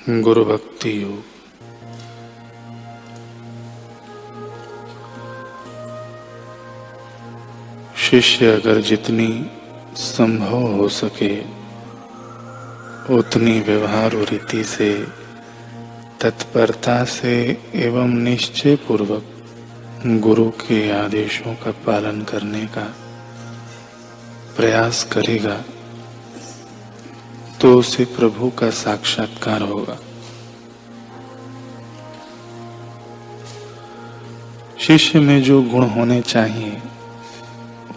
गुरु भक्ति योग। शिष्य अगर जितनी संभव हो सके उतनी व्यवहार और रीति से, तत्परता से एवं निश्चय पूर्वक गुरु के आदेशों का पालन करने का प्रयास करेगा तो उसे प्रभु का साक्षात्कार होगा। शिष्य में जो गुण होने चाहिए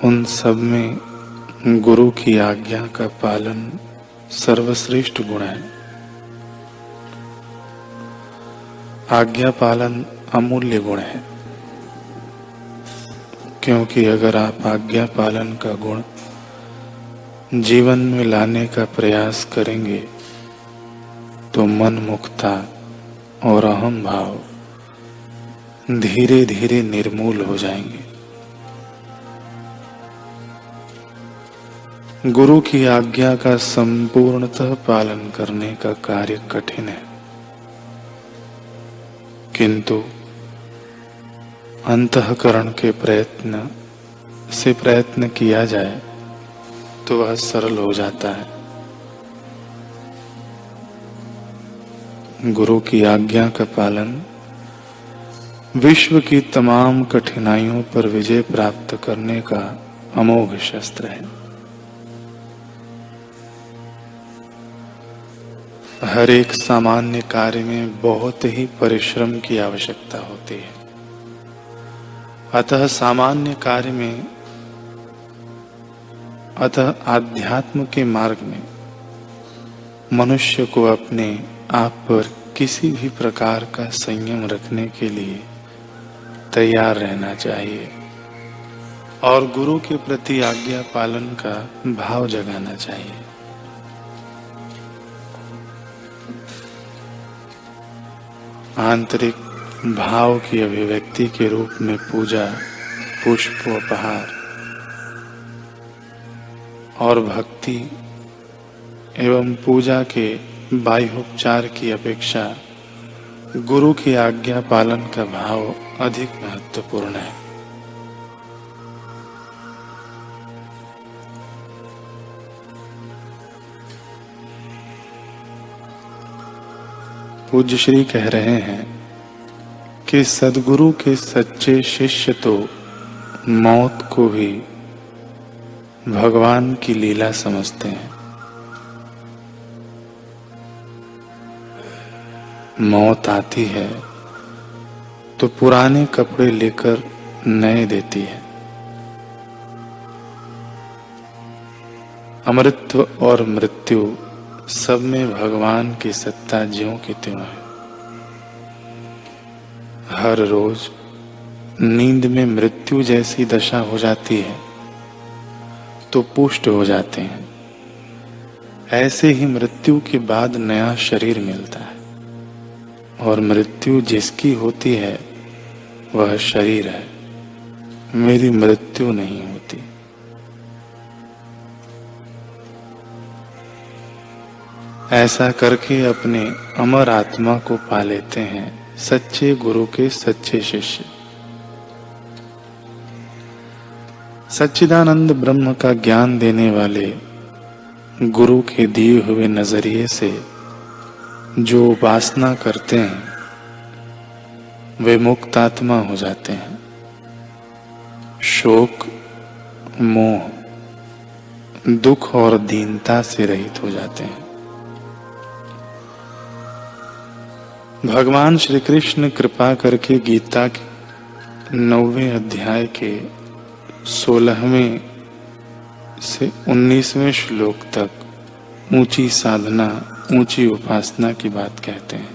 उन सब में गुरु की आज्ञा का पालन सर्वश्रेष्ठ गुण है। आज्ञा पालन अमूल्य गुण है, क्योंकि अगर आप आज्ञा पालन का गुण जीवन में लाने का प्रयास करेंगे तो मन मुक्ता और अहम भाव धीरे धीरे निर्मूल हो जाएंगे। गुरु की आज्ञा का संपूर्णतः पालन करने का कार्य कठिन है, किंतु अंतःकरण के प्रयत्न से प्रयत्न किया जाए तो वह सरल हो जाता है। गुरु की आज्ञा का पालन विश्व की तमाम कठिनाइयों पर विजय प्राप्त करने का अमोघ शस्त्र है। हर एक सामान्य कार्य में बहुत ही परिश्रम की आवश्यकता होती है, अतः आध्यात्म के मार्ग में मनुष्य को अपने आप पर किसी भी प्रकार का संयम रखने के लिए तैयार रहना चाहिए और गुरु के प्रति आज्ञा पालन का भाव जगाना चाहिए। आंतरिक भाव की अभिव्यक्ति के रूप में पूजा, पुष्प, उपहार और भक्ति एवं पूजा के बाह्योपचार की अपेक्षा गुरु की आज्ञा पालन का भाव अधिक महत्वपूर्ण है। पूज्य श्री कह रहे हैं कि सद्गुरु के सच्चे शिष्य तो मौत को भी भगवान की लीला समझते हैं। मौत आती है तो पुराने कपड़े लेकर नए देती है। अमृतत्व और मृत्यु सब में भगवान की सत्ता ज्यों की त्यों है। हर रोज नींद में मृत्यु जैसी दशा हो जाती है तो पुष्ट हो जाते हैं। ऐसे ही मृत्यु के बाद नया शरीर मिलता है और मृत्यु जिसकी होती है वह शरीर है, मेरी मृत्यु नहीं होती। ऐसा करके अपने अमर आत्मा को पा लेते हैं सच्चे गुरु के सच्चे शिष्य। सच्चिदानंद ब्रह्म का ज्ञान देने वाले गुरु के दिए हुए नजरिए से जो उपासना करते हैं वे मुक्त आत्मा हो जाते हैं। शोक, मोह, दुख और दीनता से रहित हो जाते हैं। भगवान श्री कृष्ण कृपा करके गीता के 9वें अध्याय के 16वें से 19वें श्लोक तक ऊंची साधना, ऊंची उपासना की बात कहते हैं।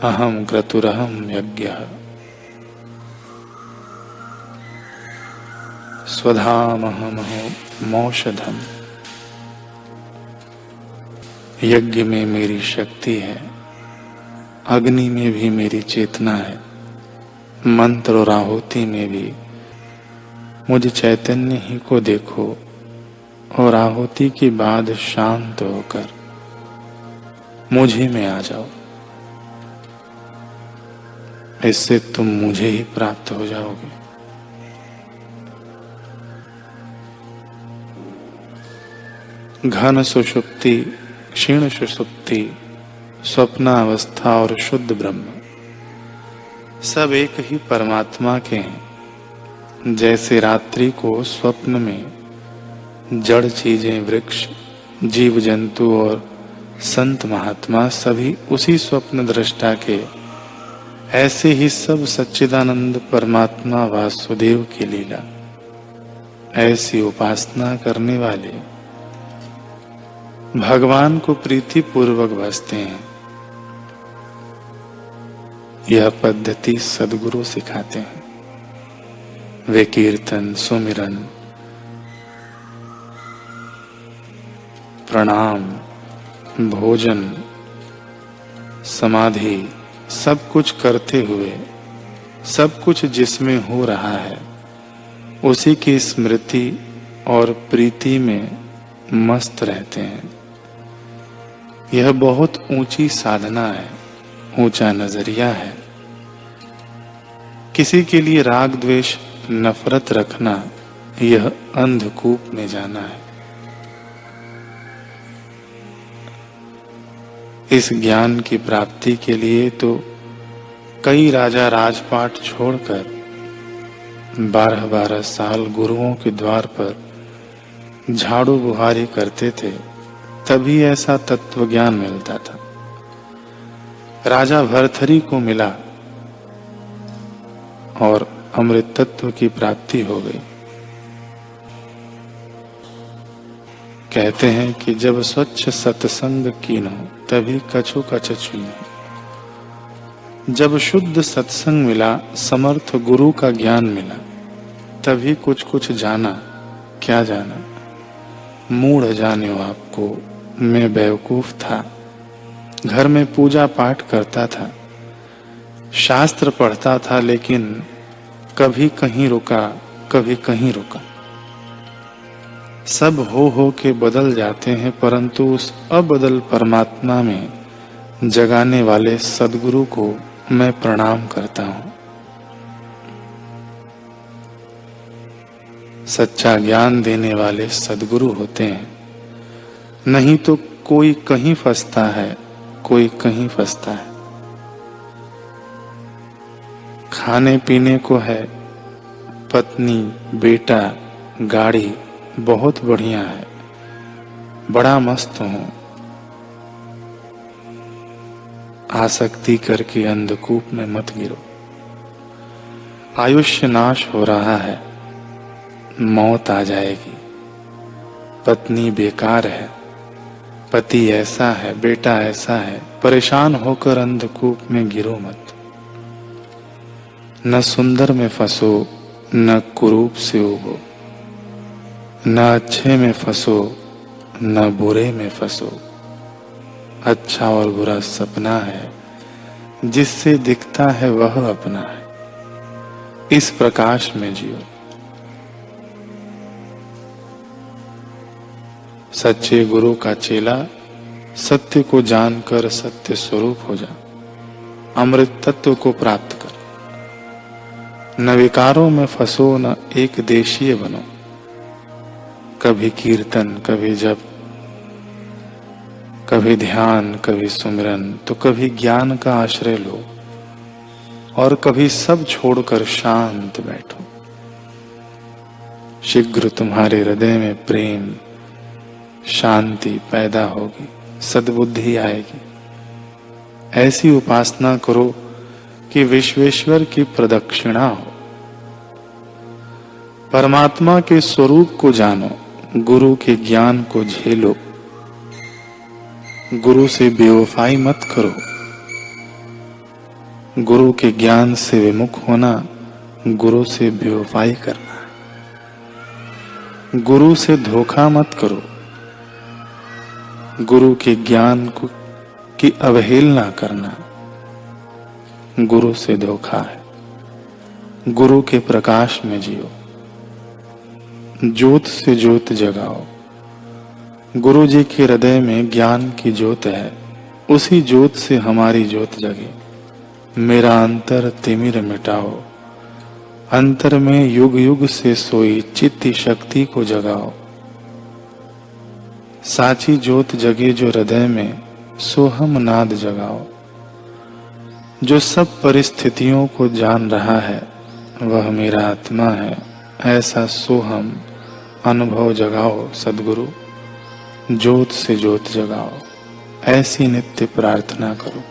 अहम क्रतुरहम यज्ञः स्वधामहमहो मौषधम। यज्ञ में मेरी शक्ति है, अग्नि में भी मेरी चेतना है, मंत्र और आहुति में भी मुझ चैतन्य ही को देखो और आहुति के बाद शांत होकर मुझे में आ जाओ। इससे तुम मुझे ही प्राप्त हो जाओगे। घन सुषुप्ति, क्षीण सुषुप्ति, स्वप्नावस्था और शुद्ध ब्रह्म सब एक ही परमात्मा के हैं। जैसे रात्रि को स्वप्न में जड़ चीजें, वृक्ष, जीव जंतु और संत महात्मा सभी उसी स्वप्न दृष्टा के, ऐसे ही सब सच्चिदानंद परमात्मा वासुदेव की लीला। ऐसी उपासना करने वाले भगवान को प्रीति पूर्वक भजते हैं। यह पद्धति सद्गुरु सिखाते हैं। वे कीर्तन, सुमिरन, प्रणाम, भोजन, समाधि सब कुछ करते हुए, सब कुछ जिसमें हो रहा है उसी की स्मृति और प्रीति में मस्त रहते हैं। यह बहुत ऊंची साधना है, ऊंचा नजरिया है। किसी के लिए राग द्वेष नफरत रखना यह अंधकूप में जाना है। इस ज्ञान की प्राप्ति के लिए तो कई राजा राजपाट छोड़कर 12-12 साल गुरुओं के द्वार पर झाड़ू बुहारी करते थे, तभी ऐसा तत्व ज्ञान मिलता था। राजा भरथरी को मिला और अमृत तत्व की प्राप्ति हो गई। कहते हैं कि जब स्वच्छ सत्संग कीनो तभी कछु कछ चुनो। जब शुद्ध सत्संग मिला, समर्थ गुरु का ज्ञान मिला, तभी कुछ कुछ जाना। क्या जाना? मूढ़ जाने आपको, मैं बेवकूफ था। घर में पूजा पाठ करता था, शास्त्र पढ़ता था, लेकिन कभी कहीं रुका, कभी कहीं रुका। सब हो के बदल जाते हैं, परंतु उस अबदल परमात्मा में जगाने वाले सद्गुरु को मैं प्रणाम करता हूँ। सच्चा ज्ञान देने वाले सद्गुरु होते हैं, नहीं तो कोई कहीं फंसता है, कोई कहीं फंसता है। खाने पीने को है, पत्नी, बेटा, गाड़ी बहुत बढ़िया है, बड़ा मस्त हूं। आसक्ति करके अंधकूप में मत गिरो। आयुष्य नाश हो रहा है, मौत आ जाएगी। पत्नी बेकार है, पति ऐसा है, बेटा ऐसा है, परेशान होकर अंधकूप में गिरो मत। न सुंदर में फंसो, न कुरूप से उबो, न अच्छे में फंसो, न बुरे में फंसो। अच्छा और बुरा सपना है, जिससे दिखता है वह अपना है। इस प्रकाश में जियो। सच्चे गुरु का चेला, सत्य को जानकर सत्य स्वरूप हो जा। अमृत तत्व को प्राप्त कर। न विकारों में फंसो, न एक देशीय बनो। कभी कीर्तन, कभी जप, कभी ध्यान, कभी सुमिरन, तो कभी ज्ञान का आश्रय लो और कभी सब छोड़कर शांत बैठो। शीघ्र तुम्हारे हृदय में प्रेम, शांति पैदा होगी, सद्बुद्धि आएगी। ऐसी उपासना करो कि विश्वेश्वर की प्रदक्षिणा हो। परमात्मा के स्वरूप को जानो, गुरु के ज्ञान को झेलो। गुरु से बेवफाई मत करो। गुरु के ज्ञान से विमुख होना, गुरु से बेवफाई करना। गुरु से धोखा मत करो। गुरु के ज्ञान को की अवहेलना करना गुरु से धोखा है। गुरु के प्रकाश में जियो। ज्योत से ज्योत जगाओ, गुरु जी के हृदय में ज्ञान की ज्योत है, उसी ज्योत से हमारी ज्योत जगे। मेरा अंतर तिमिर मिटाओ, अंतर में युग युग से सोई चित्त शक्ति को जगाओ। साची ज्योत जगे जो हृदय में, सोहम नाद जगाओ। जो सब परिस्थितियों को जान रहा है, वह मेरा आत्मा है, ऐसा सोहम अनुभव जगाओ सद्गुरु। ज्योत से ज्योत जगाओ, ऐसी नित्य प्रार्थना करो।